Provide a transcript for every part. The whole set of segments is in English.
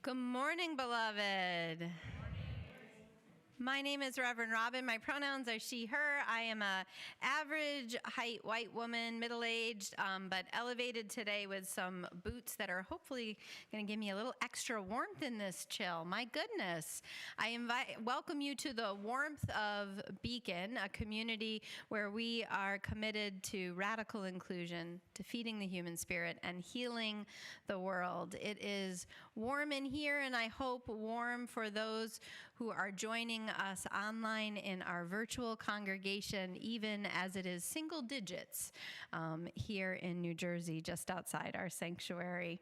Good morning, beloved. My name is Reverend Robin. My pronouns are she, her. I am a average height white woman, middle-aged, but elevated today with some boots that are hopefully going to give me a little extra warmth in this chill. My goodness. I welcome you to the warmth of Beacon, a community where we are committed to radical inclusion, to feeding the human spirit, and healing the world. It is warm in here, and I hope warm for those who are joining us online in our virtual congregation, even as it is single digits here in New Jersey, just outside our sanctuary.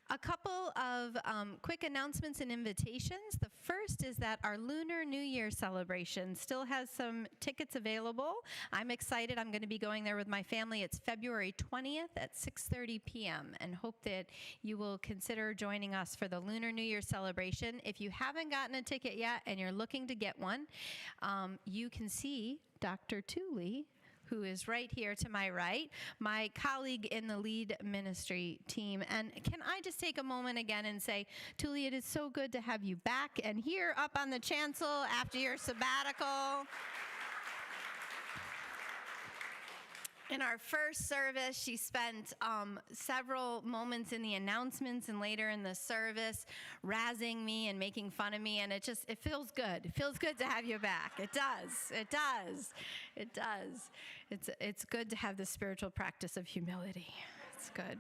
A couple of quick announcements and invitations. The first is that our Lunar New Year celebration still has some tickets available. I'm excited. I'm going to be going there with my family. It's February 20th at 6:30 p.m. and hope that you will consider joining us for the Lunar New Year celebration. If you haven't gotten a ticket yet and you're looking to get one, you can see Dr. Tooley, who is right here to my right, my colleague in the lead ministry team. And can I just take a moment again and say, Tuli, it is so good to have you back and here up on the chancel after your sabbatical. In our first service, she spent several moments in the announcements and later in the service razzing me and making fun of me, and it feels good. It feels good to have you back. It does. It does. It does. It's good to have the spiritual practice of humility. It's good.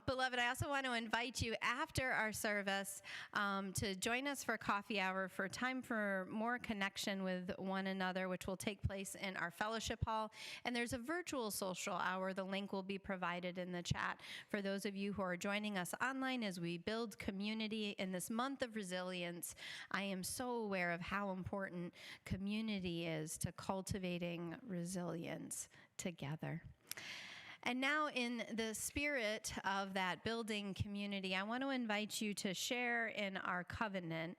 Beloved, I also want to invite you after our service to join us for coffee hour for time for more connection with one another, which will take place in our fellowship hall. And there's a virtual social hour. The link will be provided in the chat for those of you who are joining us online as we build community in this month of resilience. I am so aware of how important community is to cultivating resilience together. And now, in the spirit of that building community, I want to invite you to share in our covenant.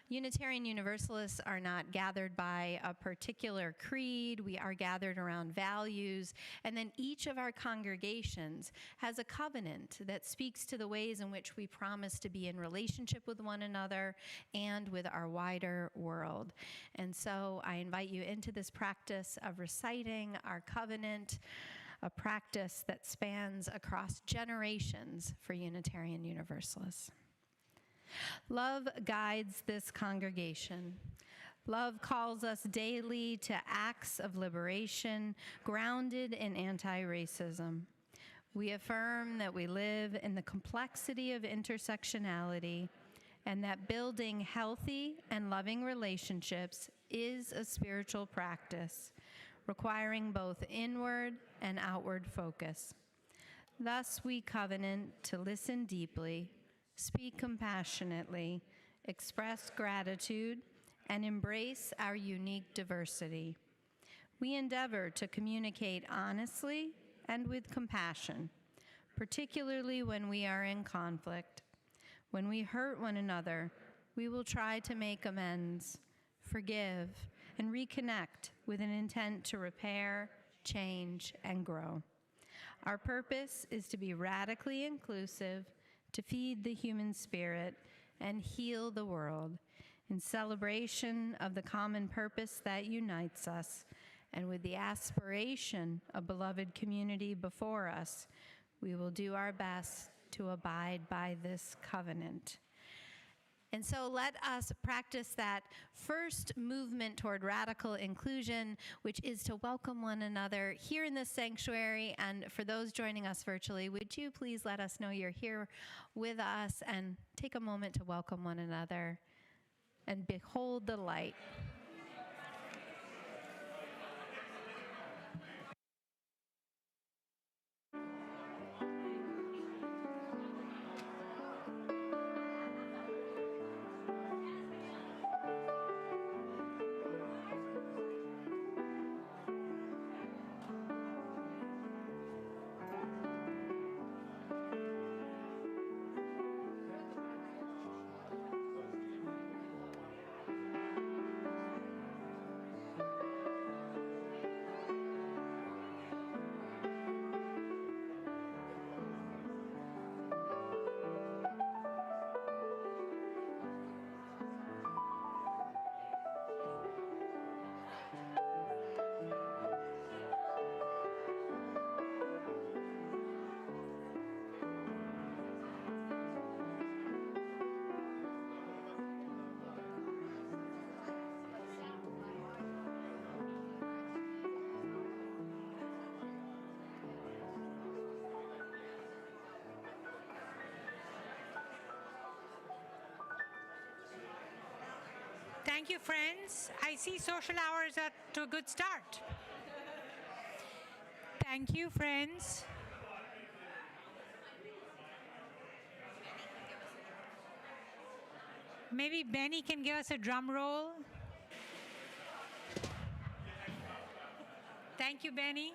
Unitarian Universalists are not gathered by a particular creed. We are gathered around values. And then each of our congregations has a covenant that speaks to the ways in which we promise to be in relationship with one another and with our wider world. And so I invite you into this practice of reciting our covenant, a practice that spans across generations for Unitarian Universalists. Love guides this congregation. Love calls us daily to acts of liberation grounded in anti-racism. We affirm that we live in the complexity of intersectionality and that building healthy and loving relationships is a spiritual practice, requiring both inward and outward focus. Thus, we covenant to listen deeply, speak compassionately, express gratitude, and embrace our unique diversity. We endeavor to communicate honestly and with compassion, particularly when we are in conflict. When we hurt one another, we will try to make amends, forgive, and reconnect with an intent to repair, change, and grow. Our purpose is to be radically inclusive, to feed the human spirit, and heal the world in celebration of the common purpose that unites us, and with the aspiration of beloved community before us, we will do our best to abide by this covenant. And so let us practice that first movement toward radical inclusion, which is to welcome one another here in this sanctuary. And for those joining us virtually, would you please let us know you're here with us and take a moment to welcome one another and behold the light. Thank you, friends. I see social hours are to a good start. Thank you, friends. Maybe Benny can give us a drum roll. Thank you, Benny.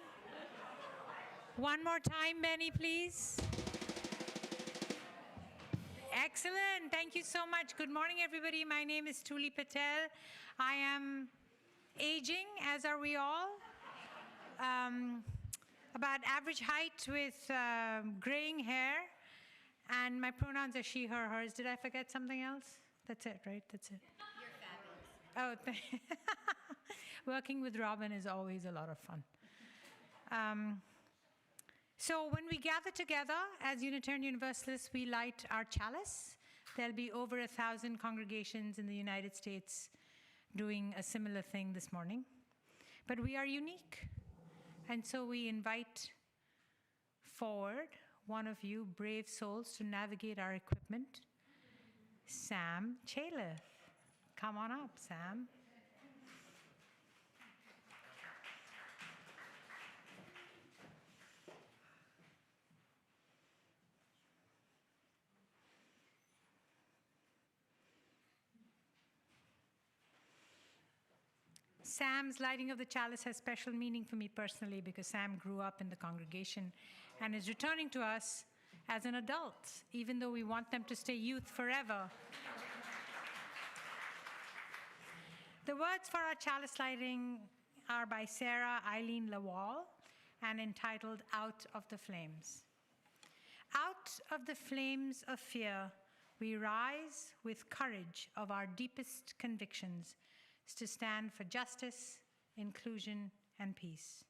One more time, Benny, please. Excellent. Thank you so much. Good morning, everybody. My name is Tuli Patel. I am aging, as are we all. About average height with graying hair. And my pronouns are she, her, hers. Did I forget something else? That's it, right? That's it. You're fabulous. Oh, working with Robin is always a lot of fun. So when we gather together as Unitarian Universalists, we light our chalice. There'll be over 1,000 congregations in the United States doing a similar thing this morning. But we are unique. And so we invite forward one of you brave souls to navigate our equipment, Sam Chalif. Come on up, Sam. Sam's lighting of the chalice has special meaning for me personally because Sam grew up in the congregation and is returning to us as an adult, even though we want them to stay youth forever. The words for our chalice lighting are by Sarah Eileen Lawal and entitled Out of the Flames. Out of the flames of fear, we rise with courage of our deepest convictions to stand for justice, inclusion, and peace.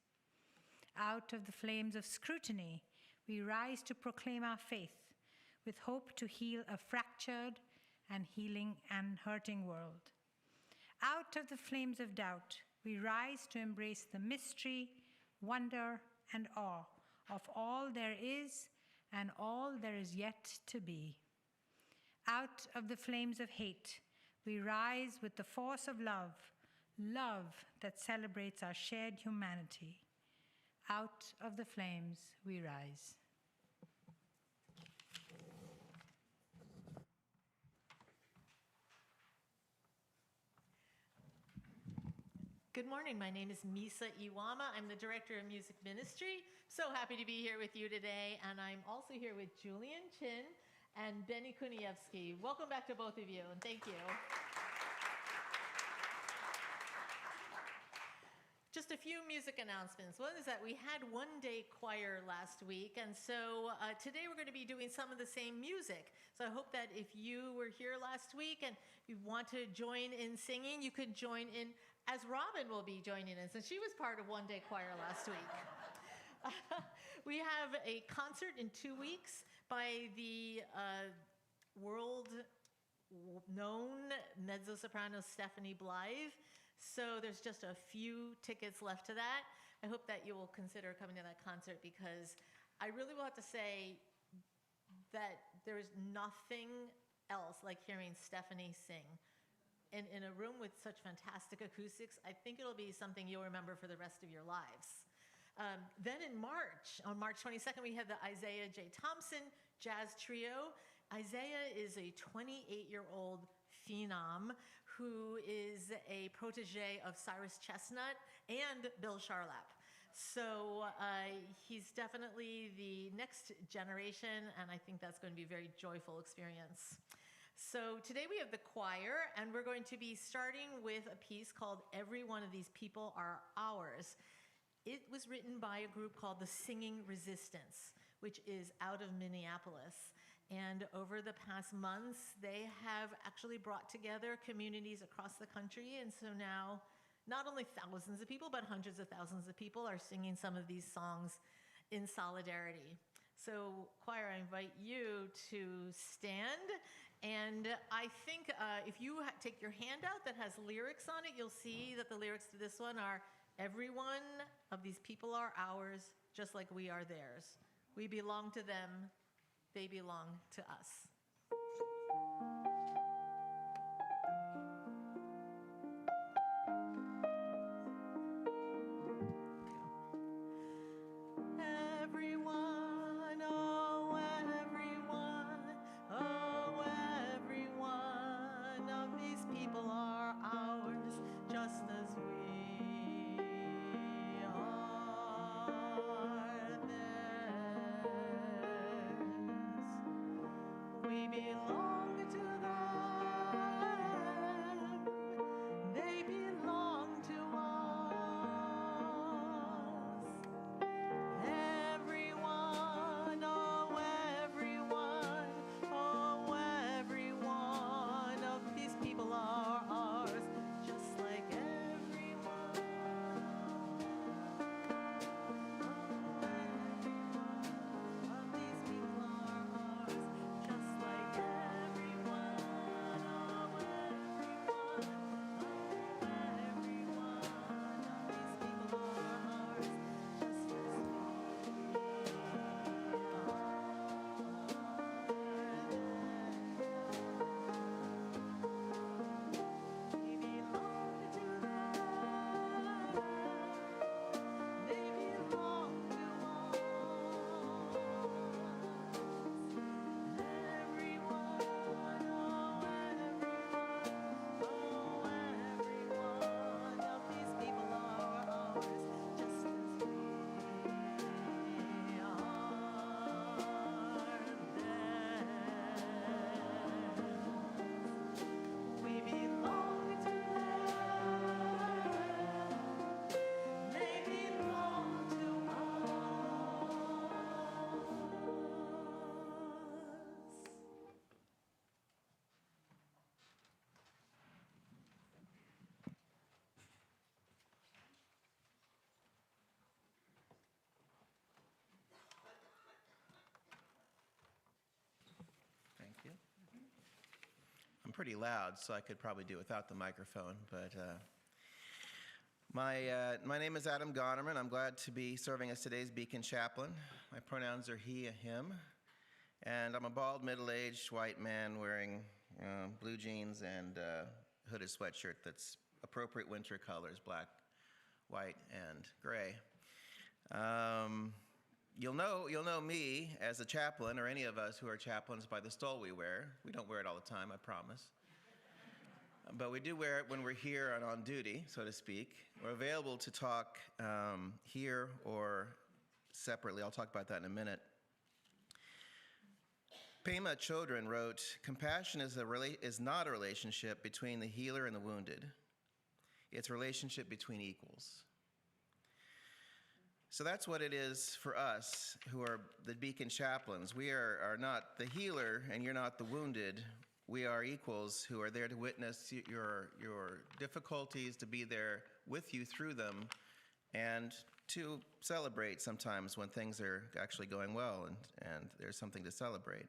Out of the flames of scrutiny, we rise to proclaim our faith with hope to heal a fractured and healing and hurting world. Out of the flames of doubt, we rise to embrace the mystery, wonder, and awe of all there is and all there is yet to be. Out of the flames of hate, we rise with the force of love, love that celebrates our shared humanity. Out of the flames we rise. Good morning. My name is Misa Iwama. I'm the Director of Music Ministry. So happy to be here with you today. And I'm also here with Julian Chin and Benny Kunievsky. Welcome back to both of you, and thank you. Just a few music announcements. One is that we had one-day choir last week, and so today we're going to be doing some of the same music. So I hope that if you were here last week and you want to join in singing, you could join in as Robin will be joining in, since she was part of one-day choir last week. We have a concert in 2 weeks by the world-known mezzo-soprano Stephanie Blythe. So there's just a few tickets left to that. I hope that you will consider coming to that concert because I really will have to say that there's nothing else like hearing Stephanie sing. And in a room with such fantastic acoustics, I think it'll be something you'll remember for the rest of your lives. Then in March, on March 22nd, we had the Isaiah J. Thompson Jazz Trio. Isaiah is a 28-year-old phenom who is a protege of Cyrus Chestnut and Bill Charlap. So he's definitely the next generation, and I think that's going to be a very joyful experience. So today we have the choir, and we're going to be starting with a piece called Every One of These People Are Ours. It was written by a group called the Singing Resistance, which is out of Minneapolis. And over the past months, they have actually brought together communities across the country. And so now, not only thousands of people, but hundreds of thousands of people are singing some of these songs in solidarity. So choir, I invite you to stand. And I think if you take your handout that has lyrics on it, you'll see that the lyrics to this one are, every one of these people are ours, just like we are theirs. We belong to them. They belong to us. belong to them. They belong to us. Everyone, oh everyone, oh every one of these people are ours, just like everyone. Of these people are ours, just like everyone. Oh everyone, oh everyone of these people are ours, just as we belong to them. They belong to us. Everyone, oh everyone, oh everyone of these people are ours, just as we are theirs. We belong to them. They belong to us. Thank you. I'm pretty loud, so I could probably do without the microphone, but my name is Adam Gonerman. I'm glad to be serving as today's Beacon Chaplain. My pronouns are he, him, and I'm a bald, middle-aged white man wearing blue jeans and hooded sweatshirt that's appropriate winter colors, black, white, and gray. You'll know me as a chaplain, or any of us who are chaplains, by the stole we wear. We don't wear it all the time, I promise. But we do wear it when we're here and on duty, so to speak. We're available to talk here or separately. I'll talk about that in a minute. Pema Chodron wrote, "Compassion is not a relationship between the healer and the wounded. It's a relationship between equals." So that's what it is for us who are the Beacon chaplains. We are not the healer and you're not the wounded. We are equals who are there to witness your difficulties, to be there with you through them, and to celebrate sometimes when things are actually going well and there's something to celebrate.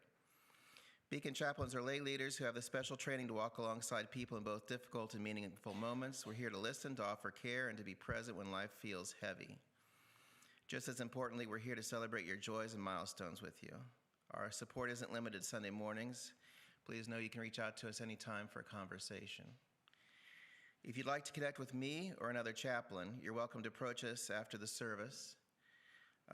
Beacon chaplains are lay leaders who have the special training to walk alongside people in both difficult and meaningful moments. We're here to listen, to offer care, and to be present when life feels heavy. Just as importantly, we're here to celebrate your joys and milestones with you. Our support isn't limited to Sunday mornings. Please know you can reach out to us anytime for a conversation. If you'd like to connect with me or another chaplain, you're welcome to approach us after the service.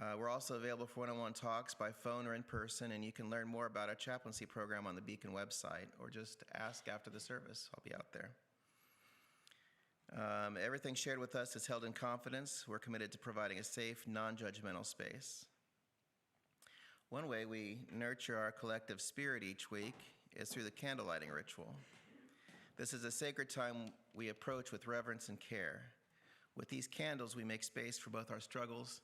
We're also available for one-on-one talks by phone or in person, and you can learn more about our chaplaincy program on the Beacon website, or just ask after the service. I'll be out there. Everything shared with us is held in confidence. We're committed to providing a safe, non-judgmental space. One way we nurture our collective spirit each week is through the candle lighting ritual. This is a sacred time we approach with reverence and care. With these candles, we make space for both our struggles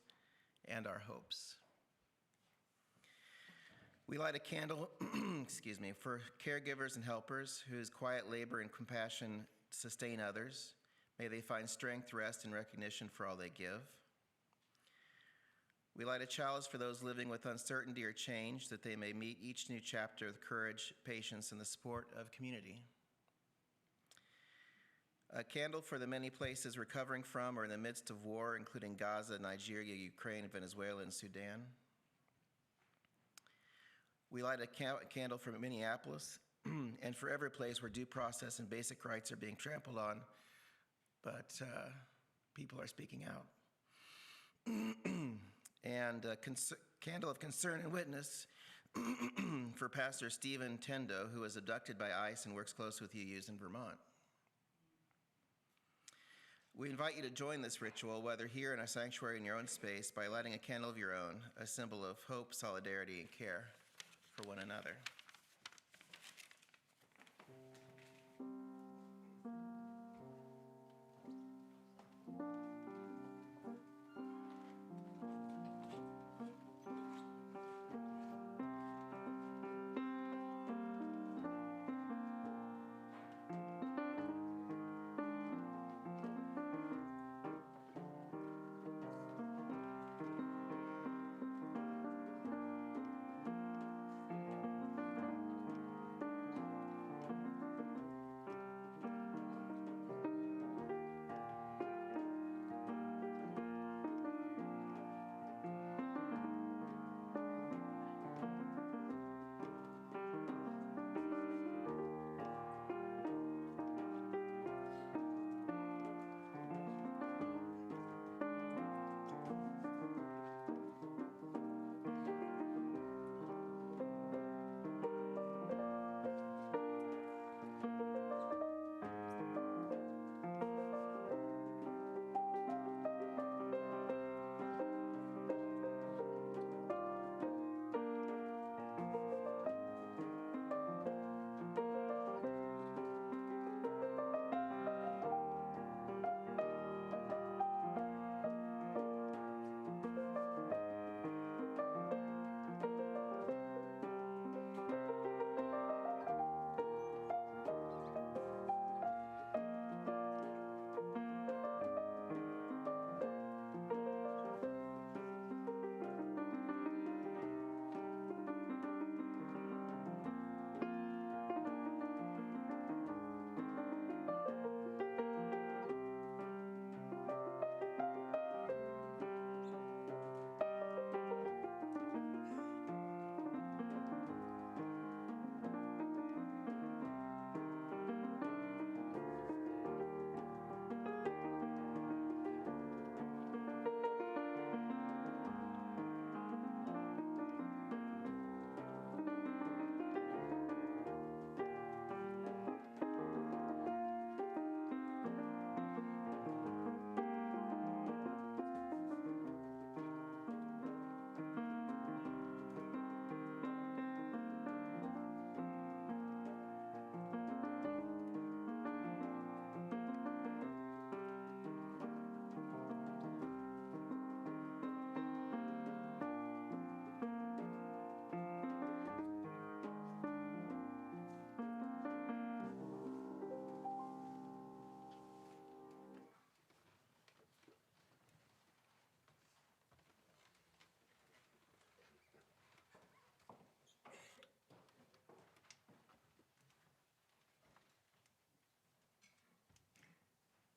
and our hopes. We light a candle for caregivers and helpers whose quiet labor and compassion sustain others. May they find strength, rest, and recognition for all they give. We light a chalice for those living with uncertainty or change, that they may meet each new chapter with courage, patience, and the support of community. A candle for the many places recovering from or in the midst of war, including Gaza, Nigeria, Ukraine, Venezuela, and Sudan. We light a candle for Minneapolis and for every place where due process and basic rights are being trampled on, but people are speaking out. And a candle of concern and witness for Pastor Stephen Tendo, who was abducted by ICE and works close with UUs in Vermont. We invite you to join this ritual, whether here in a sanctuary in your own space, by lighting a candle of your own, a symbol of hope, solidarity, and care for one another.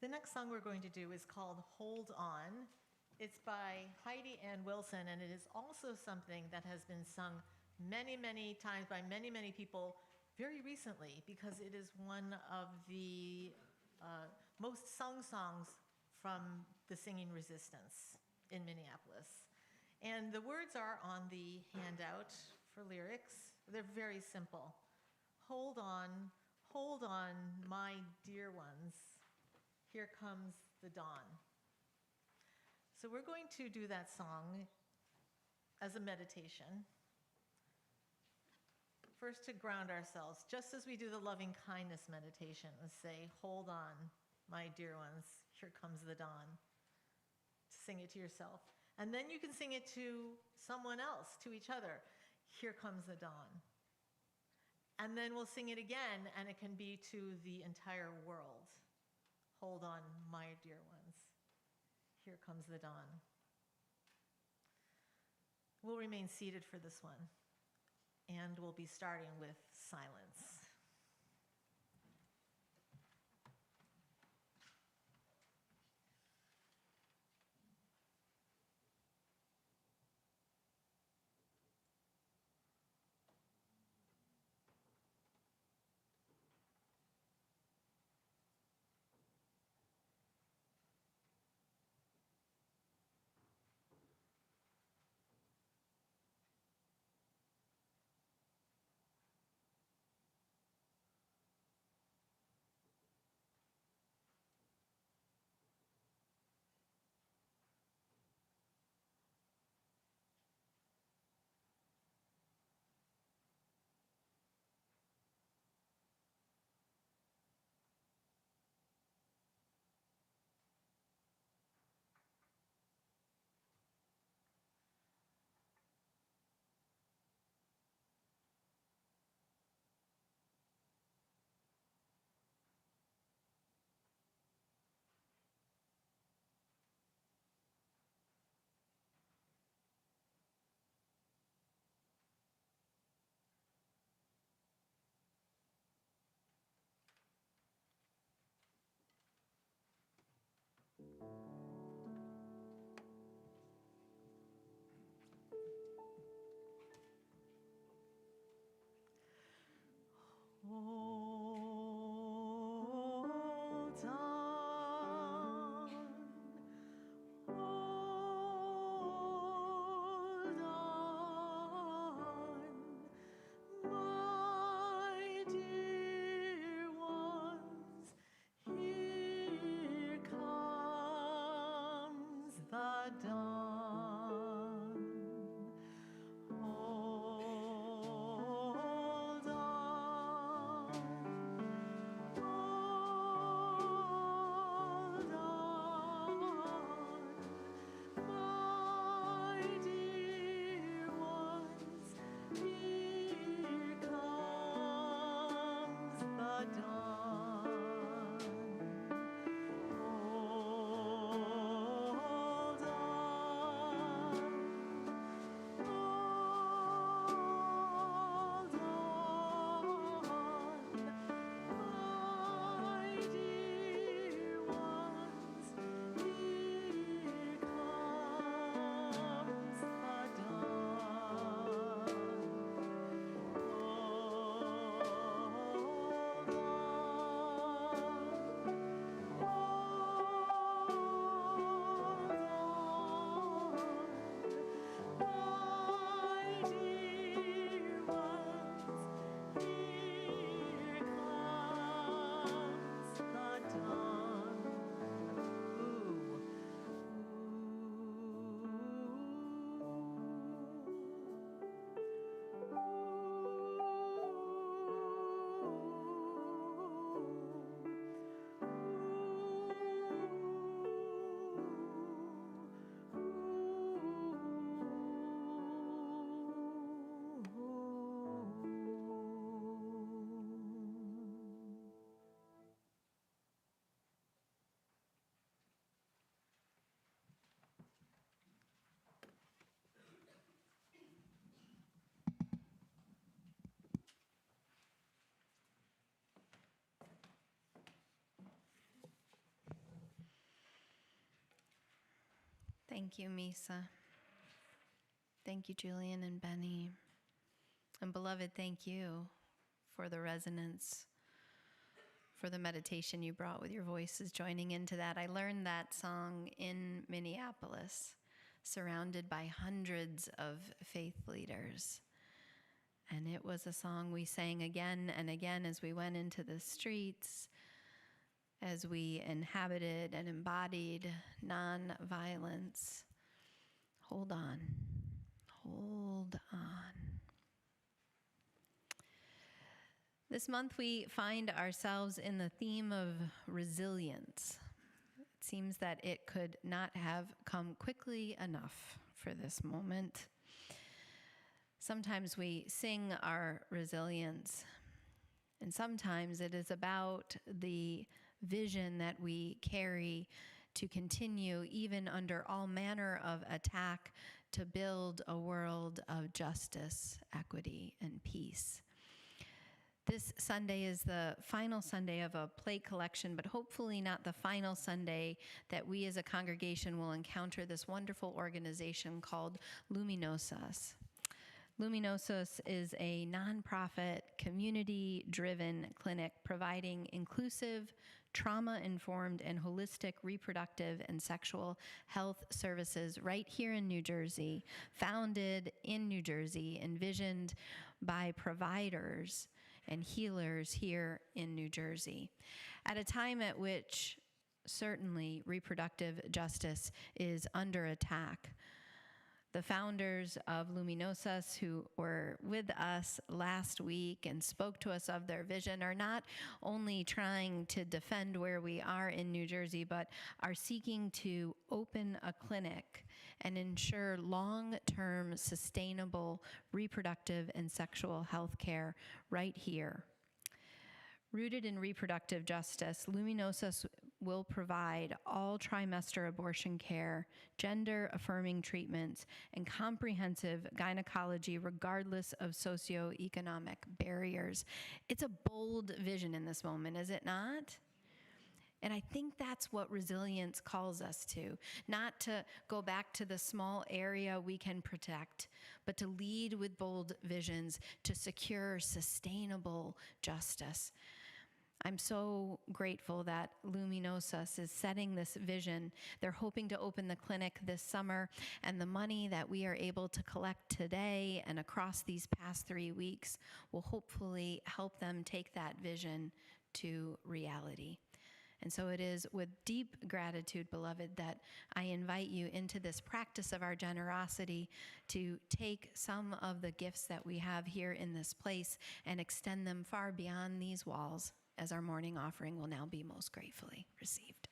The next song we're going to do is called Hold On. It's by Heidi Ann Wilson, and it is also something that has been sung many, many times by many, many people very recently, because it is one of the most sung songs from the singing resistance in Minneapolis. And the words are on the handout for lyrics. They're very simple. Hold on, my dear ones. Here comes the dawn. So we're going to do that song as a meditation. First, to ground ourselves, just as we do the loving kindness meditation, let's say, hold on, my dear ones, here comes the dawn. Sing it to yourself. And then you can sing it to someone else, to each other. Here comes the dawn. And then we'll sing it again, and it can be to the entire world. Hold on, my dear ones. Here comes the dawn. We'll remain seated for this one, and we'll be starting with silence. Hold on, hold on, my dear ones. Here comes the dawn. Hold on, Thank you, Misa. Thank you, Julian and Benny. And beloved, thank you for the resonance, for the meditation you brought with your voices joining into that. I learned that song in Minneapolis, surrounded by hundreds of faith leaders. And it was a song we sang again and again as we went into the streets, as we inhabited and embodied nonviolence. Hold on. Hold on. This month we find ourselves in the theme of resilience. It seems that it could not have come quickly enough for this moment. Sometimes we sing our resilience, and sometimes it is about the vision that we carry to continue, even under all manner of attack, to build a world of justice, equity, and peace. This Sunday is the final Sunday of a plate collection, but hopefully not the final Sunday that we as a congregation will encounter this wonderful organization called Luminosas. Luminosas is a nonprofit, community-driven clinic providing inclusive, trauma-informed, and holistic reproductive and sexual health services right here in New Jersey, founded in New Jersey, envisioned by providers and healers here in New Jersey. At a time at which certainly reproductive justice is under attack, the founders of Luminosas, who were with us last week and spoke to us of their vision, are not only trying to defend where we are in New Jersey, but are seeking to open a clinic and ensure long-term sustainable reproductive and sexual health care right here. Rooted in reproductive justice, Luminosas will provide all trimester abortion care, gender-affirming treatments, and comprehensive gynecology regardless of socioeconomic barriers. It's a bold vision in this moment, is it not? And I think that's what resilience calls us to, not to go back to the small area we can protect, but to lead with bold visions to secure sustainable justice. I'm so grateful that Luminosas is setting this vision. They're hoping to open the clinic this summer, and the money that we are able to collect today and across these past 3 weeks will hopefully help them take that vision to reality. And so it is with deep gratitude, beloved, that I invite you into this practice of our generosity to take some of the gifts that we have here in this place and extend them far beyond these walls, as our morning offering will now be most gratefully received.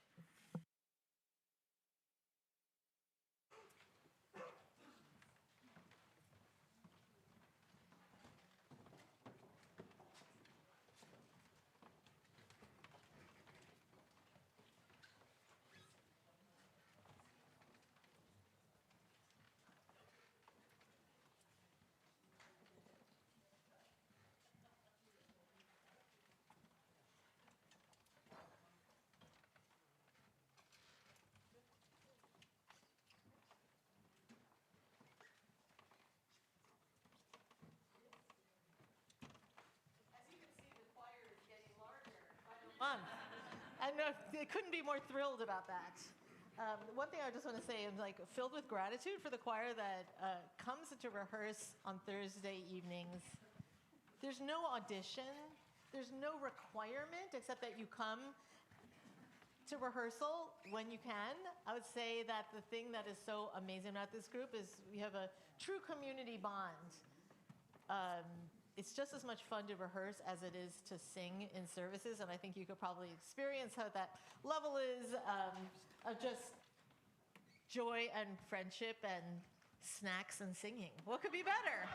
And I couldn't be more thrilled about that. One thing I just want to say, I'm like filled with gratitude for the choir that comes to rehearse on Thursday evenings. There's no audition, there's no requirement except that you come to rehearsal when you can. I would say that the thing that is so amazing about this group is we have a true community bond. It's just as much fun to rehearse as it is to sing in services, and I think you could probably experience how that level is of just joy and friendship and snacks and singing. What could be better?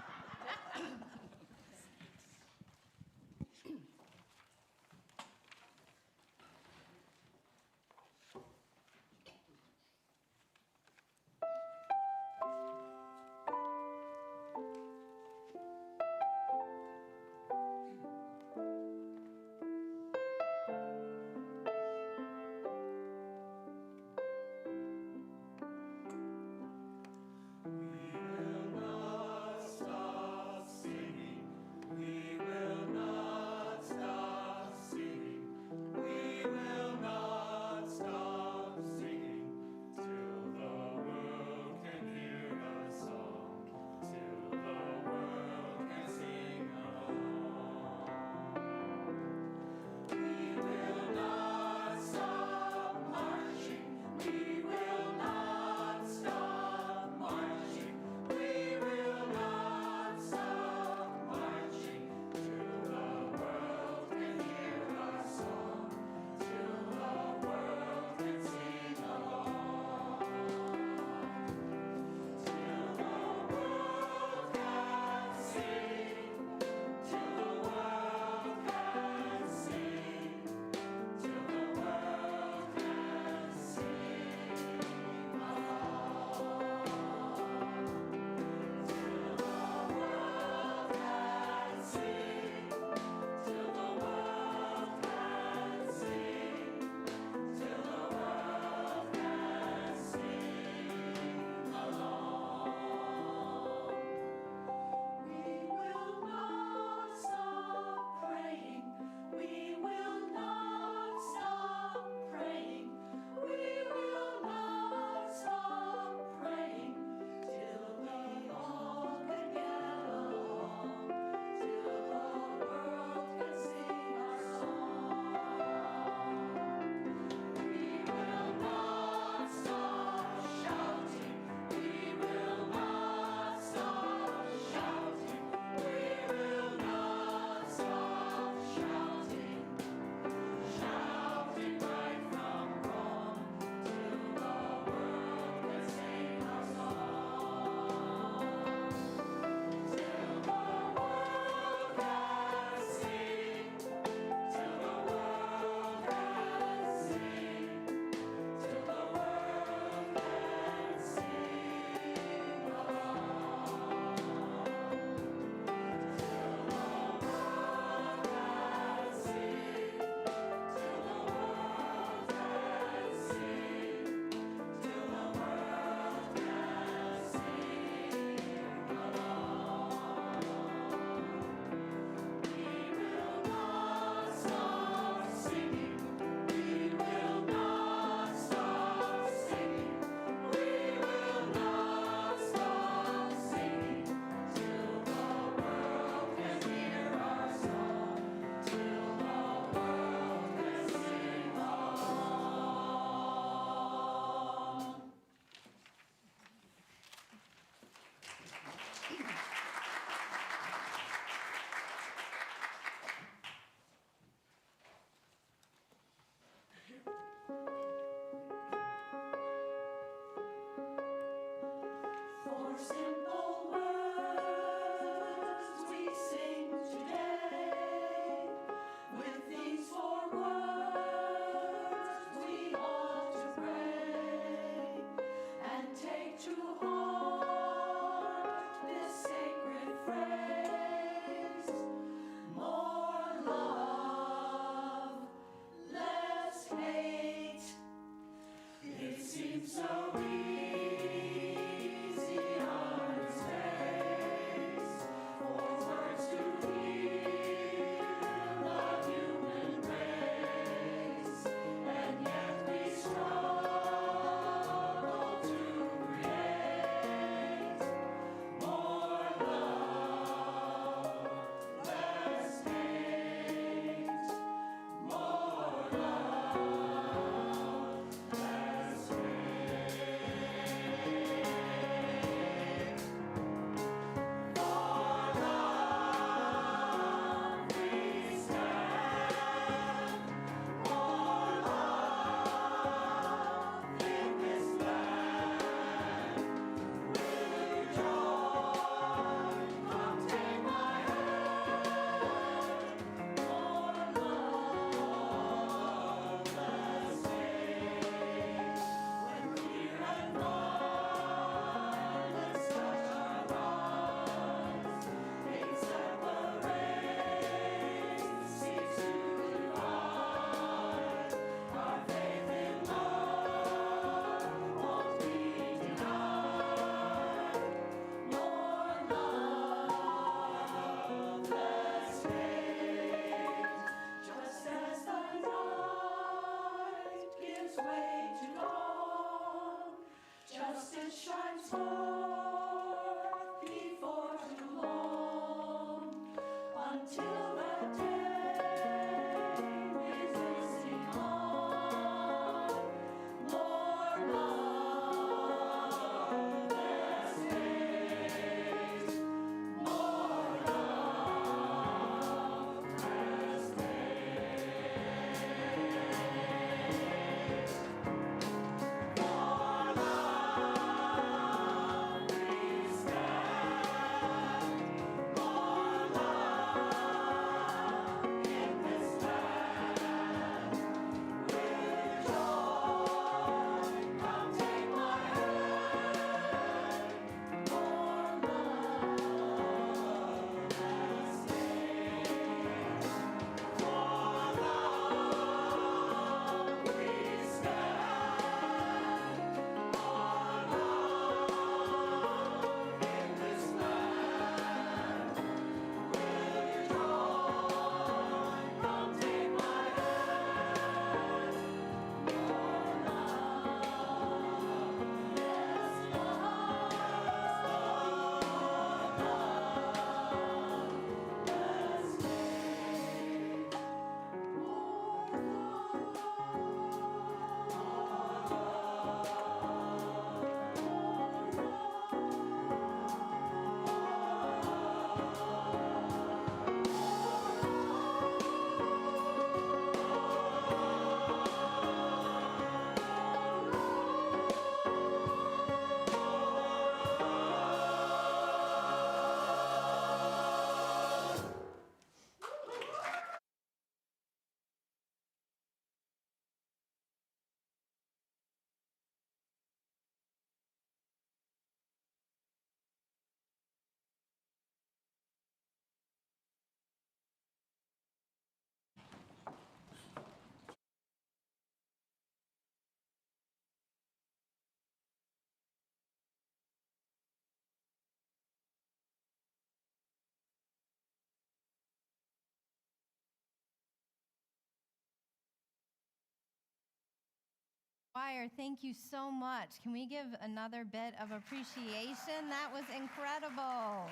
Choir, thank you so much. Can we give another bit of appreciation? That was incredible.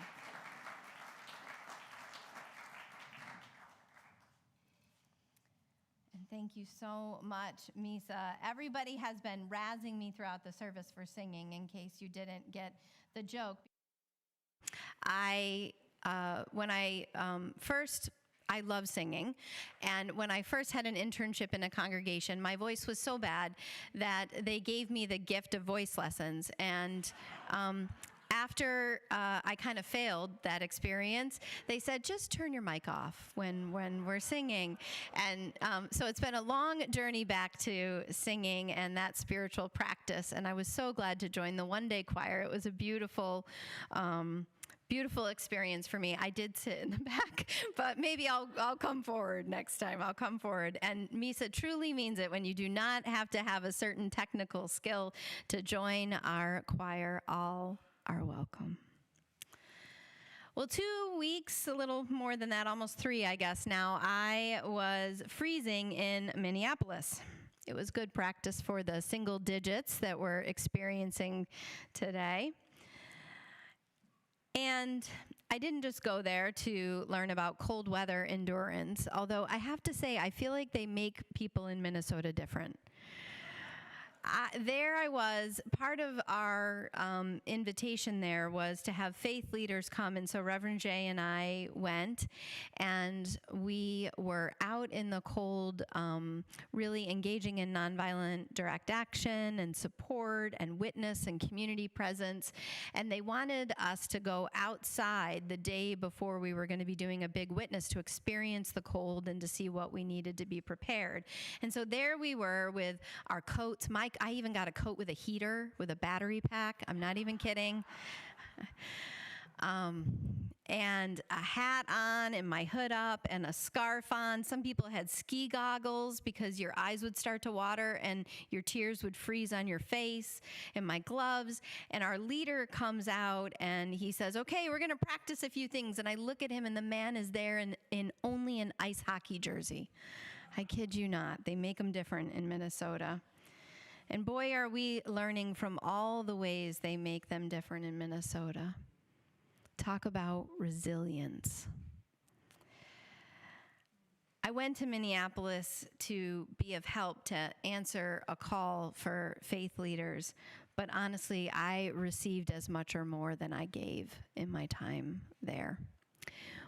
And thank you so much, Misa. Everybody has been razzing me throughout the service for singing, in case you didn't get the joke. I love singing, and when I first had an internship in a congregation, my voice was so bad that they gave me the gift of voice lessons, and after I kind of failed that experience, they said, just turn your mic off when we're singing. And so it's been a long journey back to singing and that spiritual practice, and I was so glad to join the one-day choir. It was a beautiful experience for me. I did sit in the back, but maybe I'll come forward next time. I'll come forward. And Misa truly means it when you do not have to have a certain technical skill to join our choir. All are welcome. Well, 2 weeks, a little more than that, almost 3, I guess now, I was freezing in Minneapolis. It was good practice for the single digits that we're experiencing today. And I didn't just go there to learn about cold weather endurance, although I have to say, I feel like they make people in Minnesota different. There I was, part of our invitation there was to have faith leaders come, and so Reverend Jay and I went, and we were out in the cold, really engaging in nonviolent direct action and support and witness and community presence, and they wanted us to go outside the day before we were going to be doing a big witness to experience the cold and to see what we needed to be prepared. And so there we were with our coats. I even got a coat with a heater, with a battery pack. I'm not even kidding. And a hat on and my hood up and a scarf on. Some people had ski goggles because your eyes would start to water and your tears would freeze on your face, and my gloves. And our leader comes out and he says, okay, we're going to practice a few things. And I look at him and the man is there in only an ice hockey jersey. I kid you not. They make them different in Minnesota. And boy, are we learning from all the ways they make them different in Minnesota. Talk about resilience. I went to Minneapolis to be of help to answer a call for faith leaders, but honestly, I received as much or more than I gave in my time there.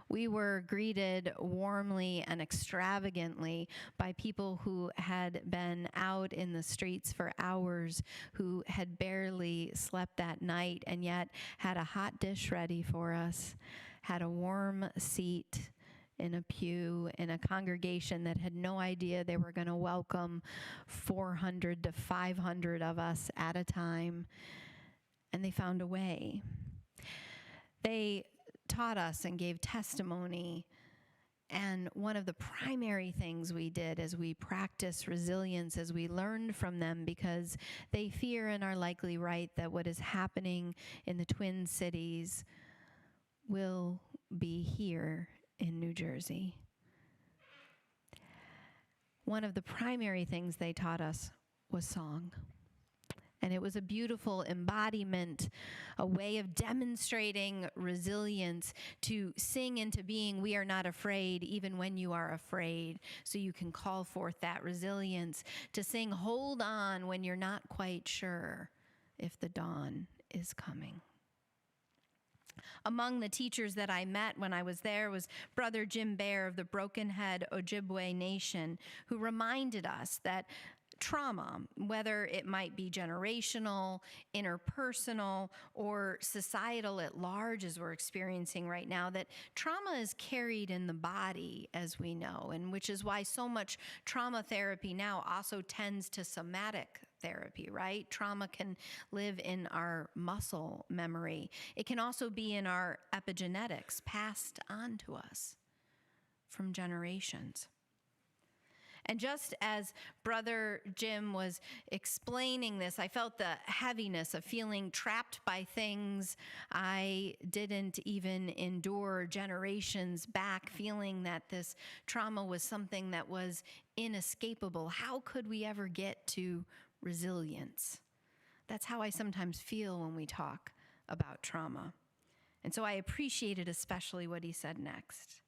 We were greeted warmly and extravagantly by people who had been out in the streets for hours, who had barely slept that night, and yet had a hot dish ready for us, had a warm seat in a pew in a congregation that had no idea they were going to welcome 400 to 500 of us at a time, and they found a way. They taught us and gave testimony, and one of the primary things we did as we practiced resilience, as we learned from them, because they fear and are likely right that what is happening in the Twin Cities will be here in New Jersey. One of the primary things they taught us was song. And it was a beautiful embodiment, a way of demonstrating resilience, to sing into being, we are not afraid even when you are afraid, so you can call forth that resilience, to sing hold on when you're not quite sure if the dawn is coming. Among the teachers that I met when I was there was Brother Jim Bear of the Broken Head Ojibwe Nation, who reminded us that trauma, whether it might be generational, interpersonal, or societal at large as we're experiencing right now, that trauma is carried in the body, as we know, and which is why so much trauma therapy now also tends to somatic therapy, right? Trauma can live in our muscle memory. It can also be in our epigenetics, passed on to us from generations. And just as Brother Jim was explaining this, I felt the heaviness of feeling trapped by things I didn't even endure generations back, feeling that this trauma was something that was inescapable. How could we ever get to resilience. That's how I sometimes feel when we talk about trauma. And so I appreciated especially what he said next.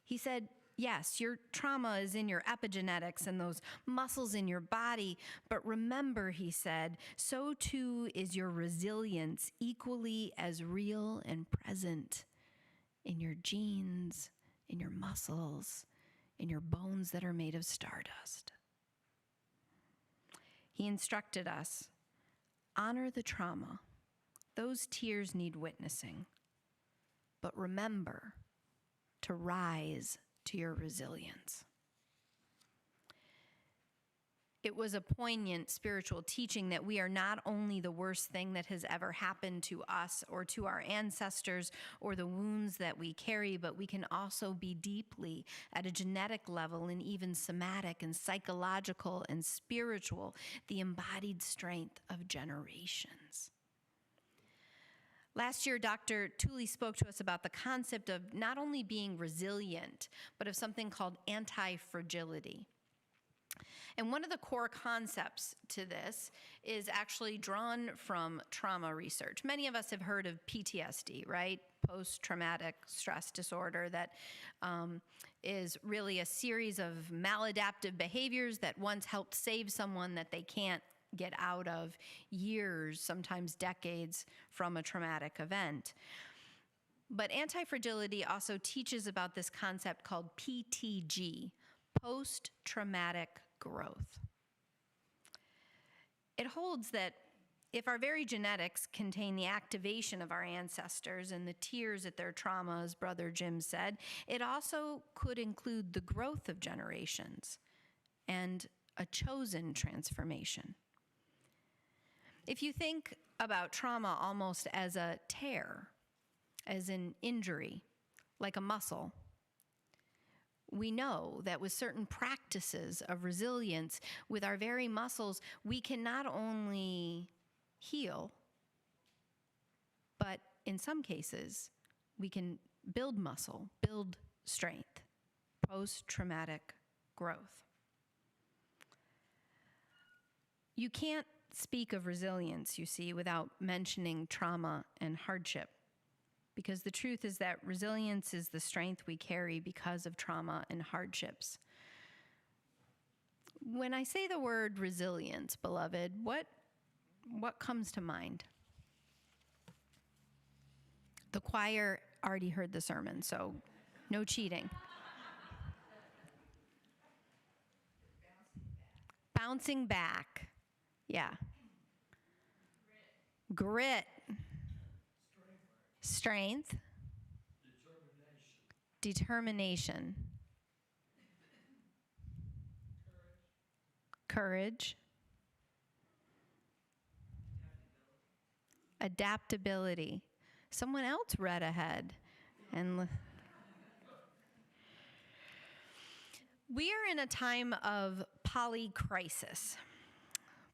He said, yes, your trauma is in your epigenetics and those muscles in your body, but remember, he said, so too is your resilience equally as real and present in your genes, in your muscles, in your bones that are made of stardust. He instructed us, honor the trauma. Those tears need witnessing. But remember to rise to your resilience. It was a poignant spiritual teaching that we are not only the worst thing that has ever happened to us or to our ancestors or the wounds that we carry, but we can also be deeply, at a genetic level and even somatic and psychological and spiritual, the embodied strength of generations. Last year, Dr. Tooley spoke to us about the concept of not only being resilient, but of something called anti-fragility. And one of the core concepts to this is actually drawn from trauma research. Many of us have heard of PTSD, right? Post-traumatic stress disorder, that is really a series of maladaptive behaviors that once helped save someone that they can't get out of years, sometimes decades, from a traumatic event. But anti-fragility also teaches about this concept called PTG, post-traumatic growth. It holds that if our very genetics contain the activation of our ancestors and the tears at their trauma, as Brother Jim said, it also could include the growth of generations and a chosen transformation. If you think about trauma almost as a tear, as an injury, like a muscle, we know that with certain practices of resilience, with our very muscles, we can not only heal, but in some cases, we can build muscle, build strength, post-traumatic growth. You can't speak of resilience, you see, without mentioning trauma and hardship. Because the truth is that resilience is the strength we carry because of trauma and hardships. When I say the word resilience, beloved, what comes to mind? The choir already heard the sermon, so no cheating. Bouncing back. Yeah. Grit. Strength. Determination. Courage. Adaptability. Someone else read ahead. And we are in a time of polycrisis.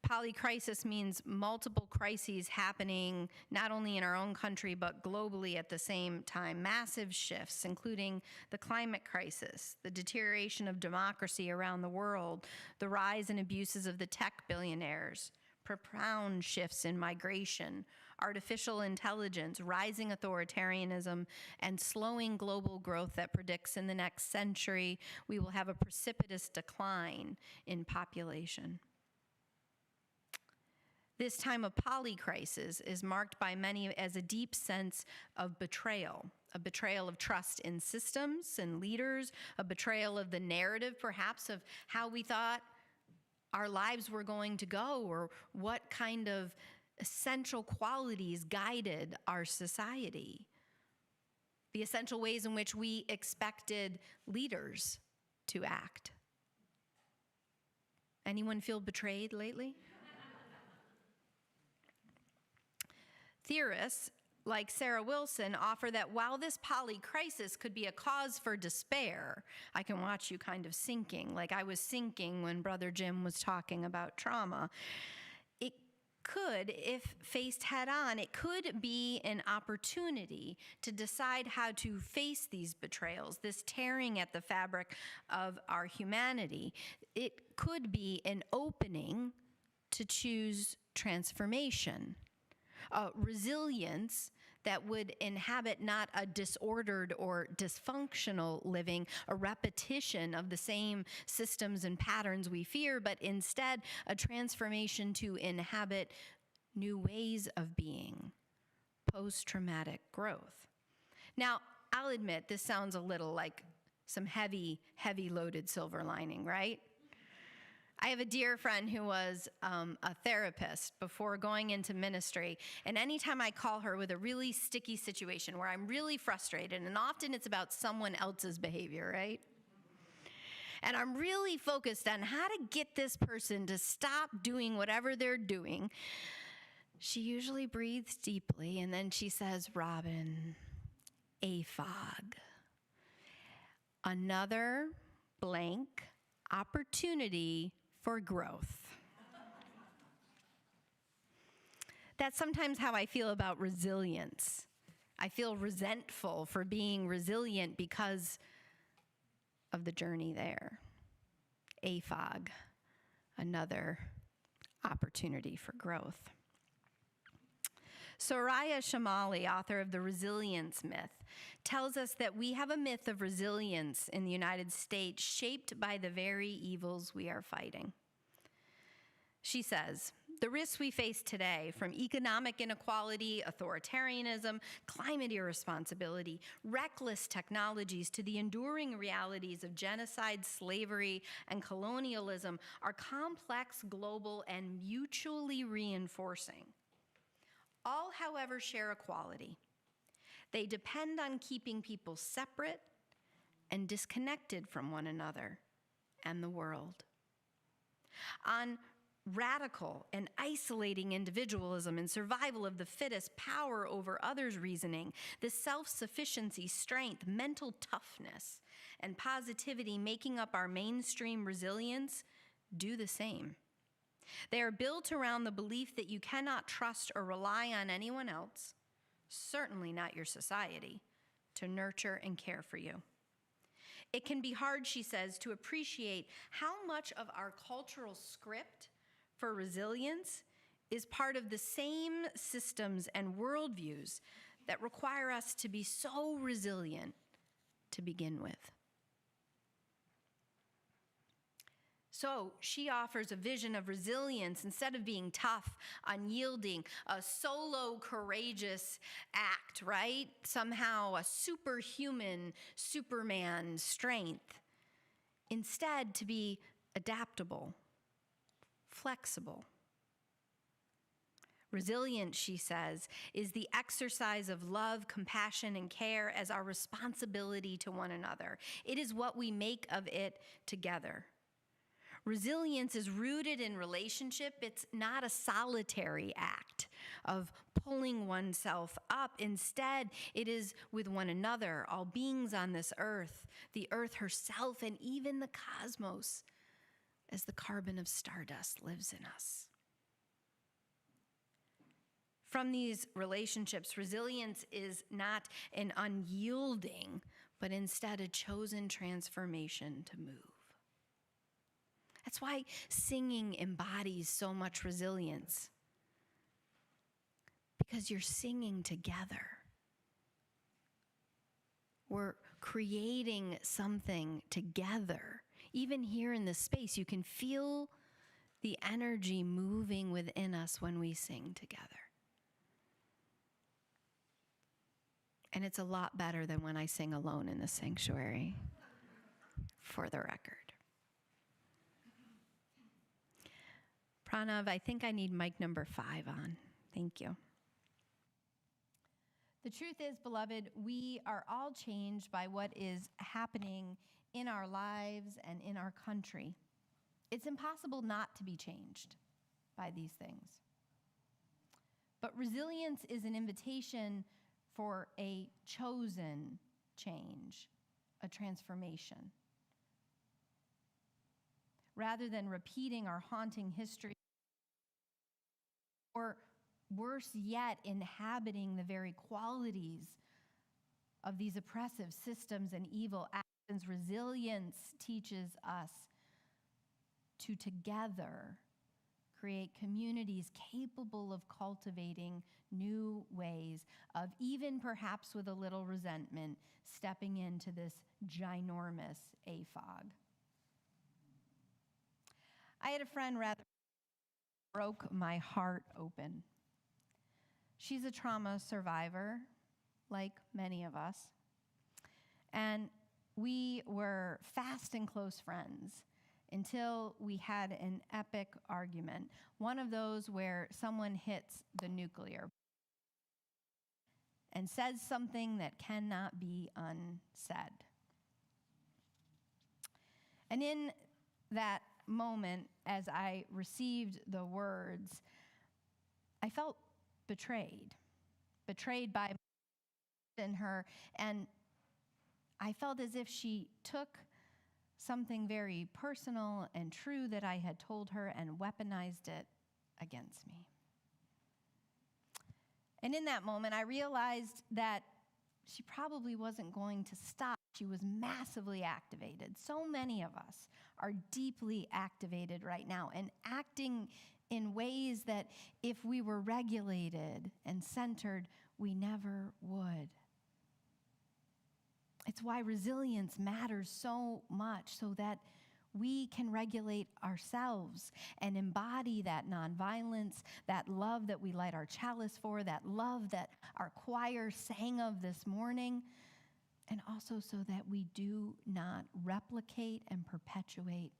Polycrisis means multiple crises happening not only in our own country but globally at the same time. Massive shifts, including the climate crisis, the deterioration of democracy around the world, the rise and abuses of the tech billionaires, profound shifts in migration, artificial intelligence, rising authoritarianism, and slowing global growth that predicts in the next century we will have a precipitous decline in population. This time of polycrisis is marked by many as a deep sense of betrayal, a betrayal of trust in systems and leaders, a betrayal of the narrative, perhaps, of how we thought our lives were going to go or what kind of essential qualities guided our society, the essential ways in which we expected leaders to act. Anyone feel betrayed lately? Theorists like Sarah Wilson offer that while this polycrisis could be a cause for despair, I can watch you kind of sinking, like I was sinking when Brother Jim was talking about trauma. It could, if faced head on, it could be an opportunity to decide how to face these betrayals, this tearing at the fabric of our humanity. It could be an opening to choose transformation, resilience that would inhabit not a disordered or dysfunctional living, a repetition of the same systems and patterns we fear, but instead a transformation to inhabit new ways of being, post-traumatic growth. Now, I'll admit this sounds a little like some heavy loaded silver lining, right? I have a dear friend who was a therapist before going into ministry, and anytime I call her with a really sticky situation where I'm really frustrated, and often it's about someone else's behavior, right? And I'm really focused on how to get this person to stop doing whatever they're doing, she usually breathes deeply, and then she says, Robin, AFOG. Another blank opportunity for growth. That's sometimes how I feel about resilience. I feel resentful for being resilient because of the journey there. AFOG, another opportunity for growth. Soraya Shamali, author of The Resilience Myth, tells us that we have a myth of resilience in the United States shaped by the very evils we are fighting. She says, the risks we face today, from economic inequality, authoritarianism, climate irresponsibility, reckless technologies, to the enduring realities of genocide, slavery, and colonialism, are complex, global, and mutually reinforcing. All, however, share a quality. They depend on keeping people separate and disconnected from one another and the world. On radical and isolating individualism and survival of the fittest, power over others reasoning, the self-sufficiency, strength, mental toughness, and positivity making up our mainstream resilience do the same. They are built around the belief that you cannot trust or rely on anyone else, certainly not your society, to nurture and care for you. It can be hard, she says, to appreciate how much of our cultural script for resilience is part of the same systems and worldviews that require us to be so resilient to begin with. So she offers a vision of resilience instead of being tough, unyielding, a solo courageous act, right? Somehow a superhuman, Superman strength. Instead, to be adaptable, flexible. Resilience, she says, is the exercise of love, compassion, and care as our responsibility to one another. It is what we make of it together. Resilience is rooted in relationship. It's not a solitary act of pulling oneself up. Instead, it is with one another, all beings on this earth, the earth herself, and even the cosmos, as the carbon of stardust lives in us. From these relationships, resilience is not an unyielding, but instead a chosen transformation to move. That's why singing embodies so much resilience, because you're singing together. We're creating something together. Even here in this space, you can feel the energy moving within us when we sing together. And it's a lot better than when I sing alone in the sanctuary, for the record. Pranav, I think I need mic number 5 on. Thank you. The truth is, beloved, we are all changed by what is happening in our lives and in our country. It's impossible not to be changed by these things. But resilience is an invitation for a chosen change, a transformation. Rather than repeating our haunting history, or worse yet, inhabiting the very qualities of these oppressive systems and evil actions, resilience teaches us to together create communities capable of cultivating new ways of, even perhaps with a little resentment, stepping into this ginormous AFOG. I had a friend rather broke my heart open. She's a trauma survivor, like many of us. And we were fast and close friends until we had an epic argument, one of those where someone hits the nuclear and says something that cannot be unsaid. And in that moment, as I received the words, I felt betrayed by in her, and I felt as if she took something very personal and true that I had told her and weaponized it against me. And in that moment, I realized that she probably wasn't going to stop. She was massively activated. So many of us are deeply activated right now and acting in ways that if we were regulated and centered, we never would. It's why resilience matters so much, so that we can regulate ourselves and embody that nonviolence, that love that we light our chalice for, that love that our choir sang of this morning, and also so that we do not replicate and perpetuate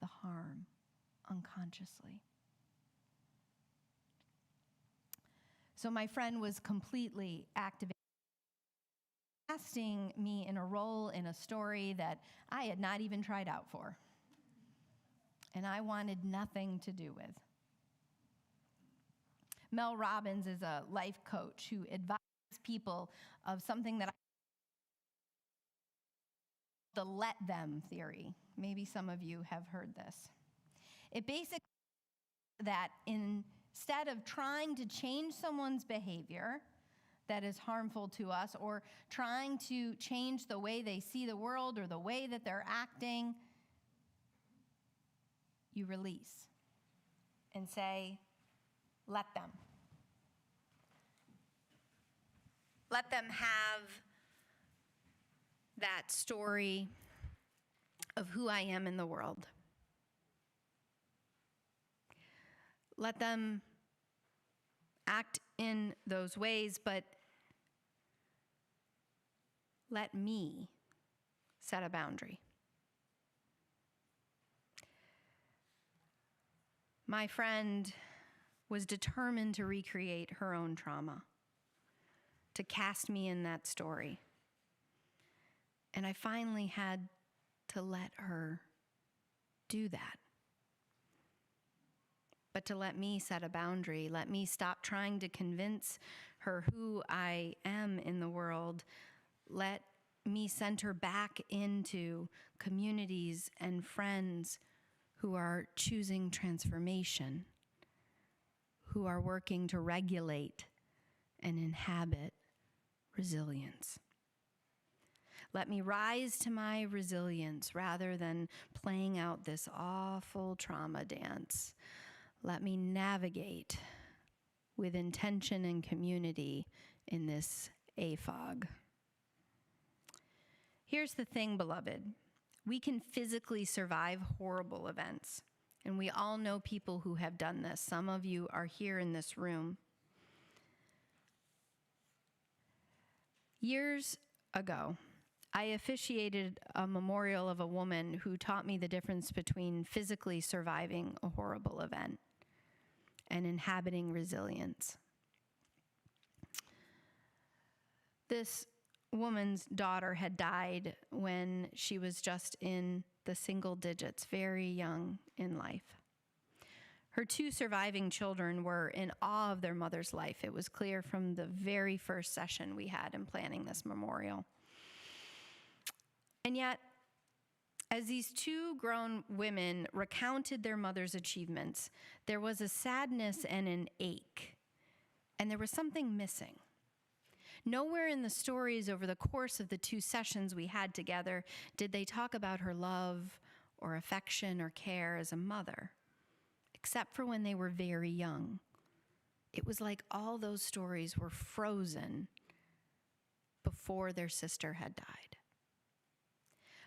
the harm unconsciously. So my friend was completely activated, casting me in a role in a story that I had not even tried out for, and I wanted nothing to do with. Mel Robbins is a life coach who advises people of something that I call the let them theory. Maybe some of you have heard this. It basically that instead of trying to change someone's behavior that is harmful to us, or trying to change the way they see the world or the way that they're acting, you release and say, let them. Let them have that story of who I am in the world. Let them act in those ways, but let me set a boundary. My friend was determined to recreate her own trauma, to cast me in that story. And I finally had to let her do that. But to let me set a boundary, let me stop trying to convince her who I am in the world, let me center back into communities and friends who are choosing transformation, who are working to regulate and inhabit resilience. Let me rise to my resilience rather than playing out this awful trauma dance. Let me navigate with intention and community in this AFOG. Here's the thing, beloved. We can physically survive horrible events, and we all know people who have done this. Some of you are here in this room. Years ago, I officiated a memorial of a woman who taught me the difference between physically surviving a horrible event and inhabiting resilience. This woman's daughter had died when she was just in the single digits, very young in life. Her two surviving children were in awe of their mother's life. It was clear from the very first session we had in planning this memorial. And yet, as these two grown women recounted their mother's achievements, there was a sadness and an ache, and there was something missing. Nowhere in the stories over the course of the two sessions we had together did they talk about her love or affection or care as a mother. except for when they were very young. It was like all those stories were frozen before their sister had died.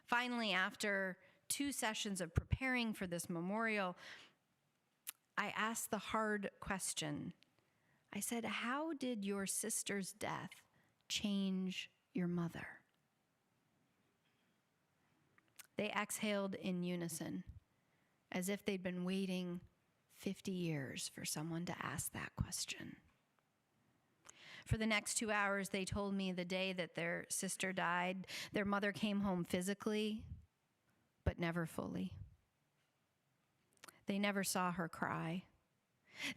Finally, after 2 sessions of preparing for this memorial, I asked the hard question. I said, "How did your sister's death change your mother?" They exhaled in unison, as if they'd been waiting 50 years for someone to ask that question. For the next 2 hours, they told me the day that their sister died, their mother came home physically, but never fully. They never saw her cry.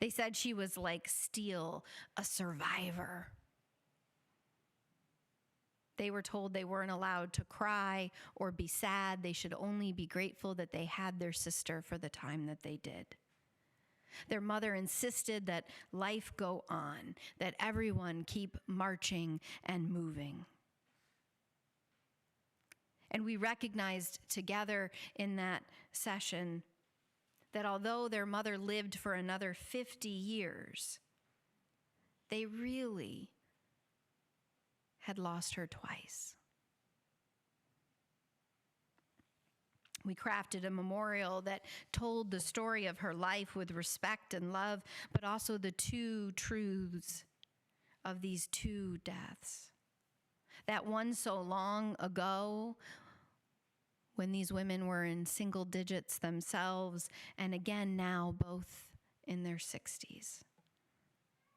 They said she was like steel, a survivor. They were told they weren't allowed to cry or be sad. They should only be grateful that they had their sister for the time that they did. Their mother insisted that life go on, that everyone keep marching and moving. And we recognized together in that session that although their mother lived for another 50 years, they really had lost her twice. We crafted a memorial that told the story of her life with respect and love, but also the 2 truths of these 2 deaths. That one so long ago, when these women were in single digits themselves, and again now both in their 60s,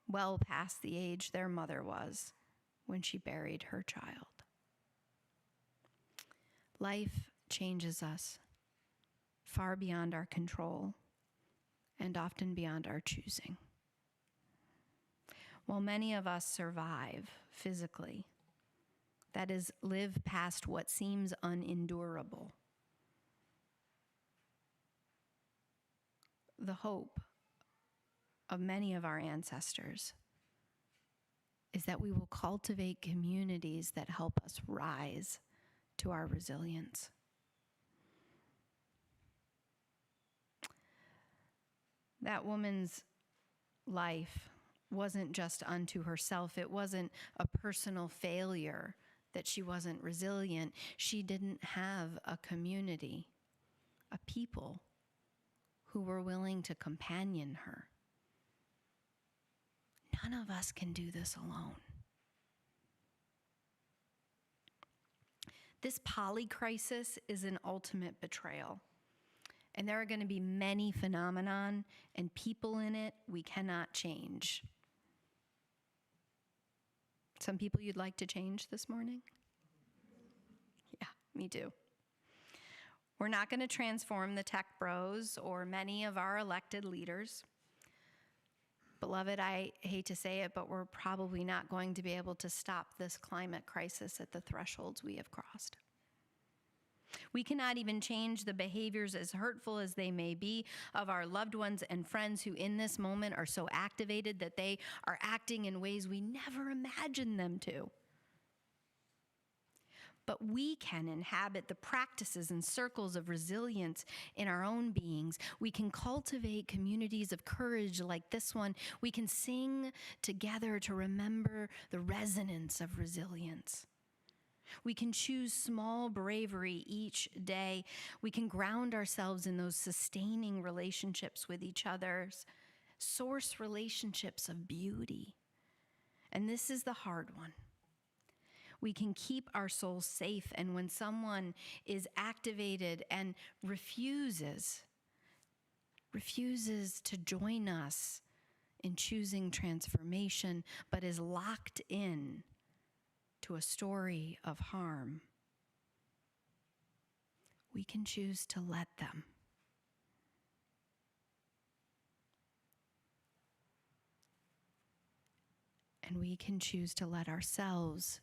well past the age their mother was when she buried her child. Life changes us far beyond our control and often beyond our choosing. While many of us survive physically, that is, live past what seems unendurable, the hope of many of our ancestors is that we will cultivate communities that help us rise to our resilience. That woman's life wasn't just unto herself. It wasn't a personal failure that she wasn't resilient. She didn't have a community, a people who were willing to companion her. None of us can do this alone. This polycrisis is an ultimate betrayal. And there are going to be many phenomenon and people in it we cannot change. Some people you'd like to change this morning? Yeah, me too. We're not going to transform the tech bros or many of our elected leaders. Beloved, I hate to say it, but we're probably not going to be able to stop this climate crisis at the thresholds we have crossed. We cannot even change the behaviors, as hurtful as they may be, of our loved ones and friends who in this moment are so activated that they are acting in ways we never imagined them to. But we can inhabit the practices and circles of resilience in our own beings. We can cultivate communities of courage like this one. We can sing together to remember the resonance of resilience. We can choose small bravery each day. We can ground ourselves in those sustaining relationships with each other, source relationships of beauty. And this is the hard one. We can keep our souls safe, and when someone is activated and refuses to join us in choosing transformation, but is locked in to a story of harm, we can choose to let them. And we can choose to let ourselves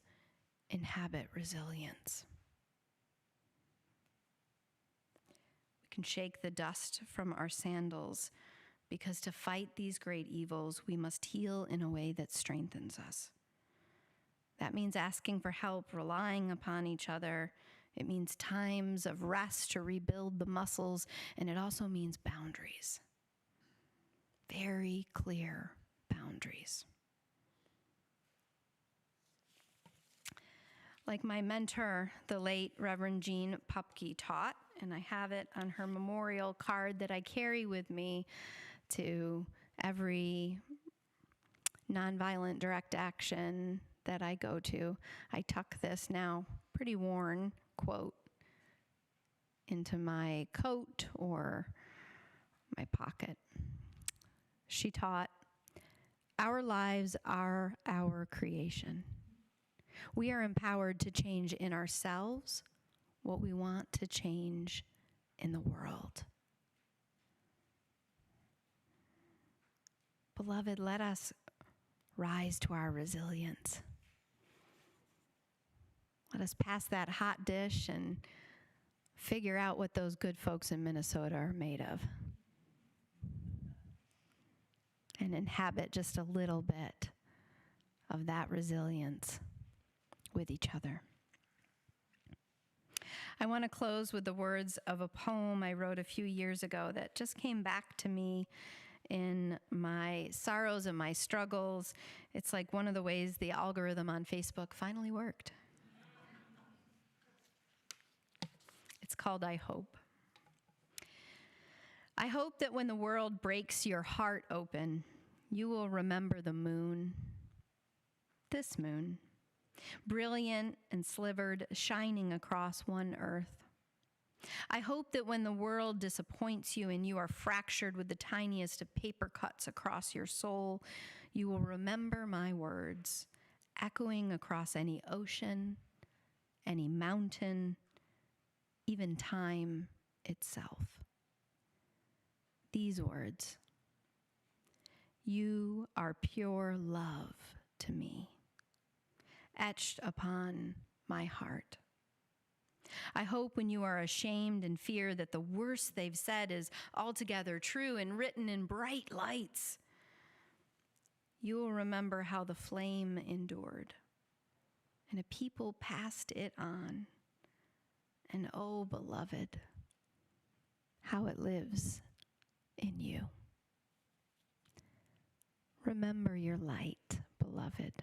inhabit resilience. We can shake the dust from our sandals, because to fight these great evils, we must heal in a way that strengthens us. That means asking for help, relying upon each other. It means times of rest to rebuild the muscles, and it also means boundaries. very clear boundaries. Like my mentor, the late Reverend Jean Pupke, taught, and I have it on her memorial card that I carry with me to every nonviolent direct action that I go to. I tuck this now pretty worn quote into my coat or my pocket. She taught, "Our lives are our creation. We are empowered to change in ourselves what we want to change in the world." Beloved, let us rise to our resilience. Let us pass that hot dish and figure out what those good folks in Minnesota are made of, and inhabit just a little bit of that resilience with each other. I want to close with the words of a poem I wrote a few years ago that just came back to me in my sorrows and my struggles. It's like one of the ways the algorithm on Facebook finally worked. It's called I Hope. I hope that when the world breaks your heart open, you will remember the moon, this moon, brilliant and slivered, shining across one earth. I hope that when the world disappoints you and you are fractured with the tiniest of paper cuts across your soul, you will remember my words, echoing across any ocean, any mountain, even time itself. These words: "You are pure love to me," etched upon my heart. I hope when you are ashamed and fear that the worst they've said is altogether true and written in bright lights, you will remember how the flame endured and a people passed it on. And oh, beloved, how it lives in you. Remember your light, beloved.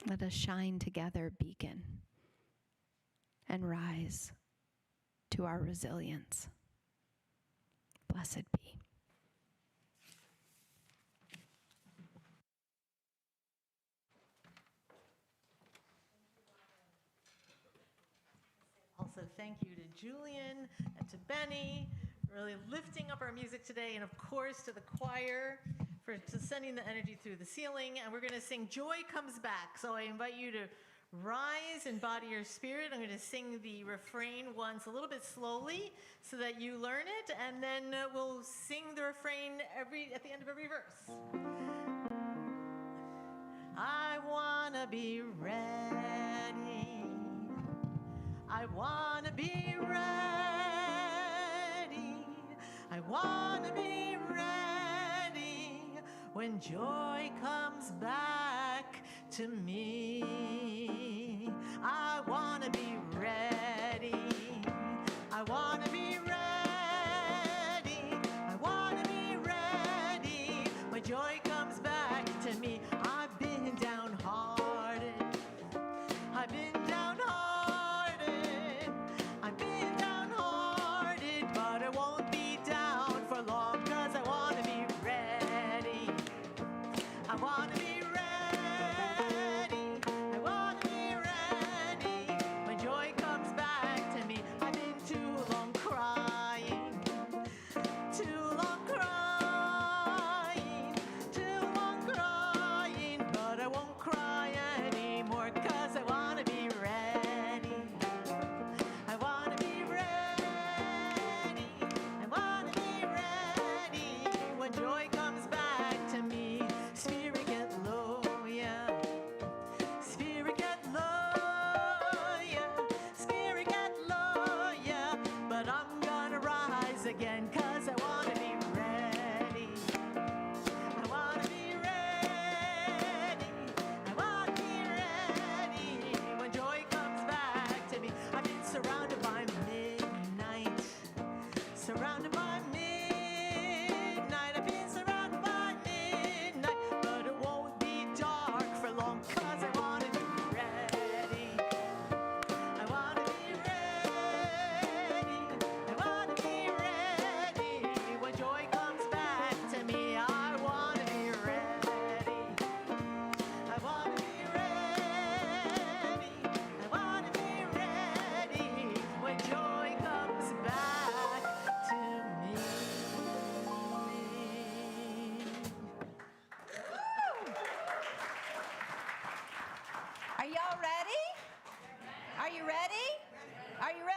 Let us shine together, beacon, and rise to our resilience. Blessed be. Also, thank you to Julian and to Benny for really lifting up our music today, and of course to the choir for sending the energy through the ceiling. And we're going to sing "Joy Comes Back." So I invite you to rise and body your spirit. I'm going to sing the refrain once a little bit slowly so that you learn it, and then we'll sing the refrain at the end of every verse. I want to be ready. I want to be ready. I want to be ready when joy comes back to me. I want to be ready. I want to be ready. I want to be ready when joy comes back to me. I've been downhearted. I've been downhearted. I've been downhearted, but I won't be down for long, 'cause I want to be ready. I want to be ready. I want to be ready when joy comes back to me. I've been too long crying, too long crying, too long crying, but I won't cry anymore, 'cause I want to be ready. I want to be ready. I want to be ready when joy comes back to me. Spirit get low, yeah. Spirit get low, yeah. Spirit get low, yeah. But I'm gonna rise again, 'cause I want to be ready. I want to be ready. I want to be ready when joy comes back to me. I've been surrounded by midnight. Surrounded by midnight.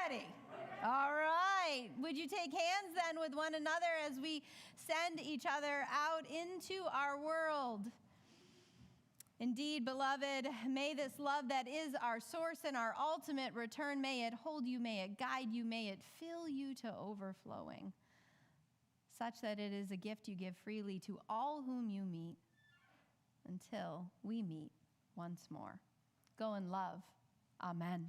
ready? All right. Would you take hands then with one another as we send each other out into our world? Indeed, beloved, may this love that is our source and our ultimate return, may it hold you, may it guide you, may it fill you to overflowing, such that it is a gift you give freely to all whom you meet until we meet once more. Go in love. Amen.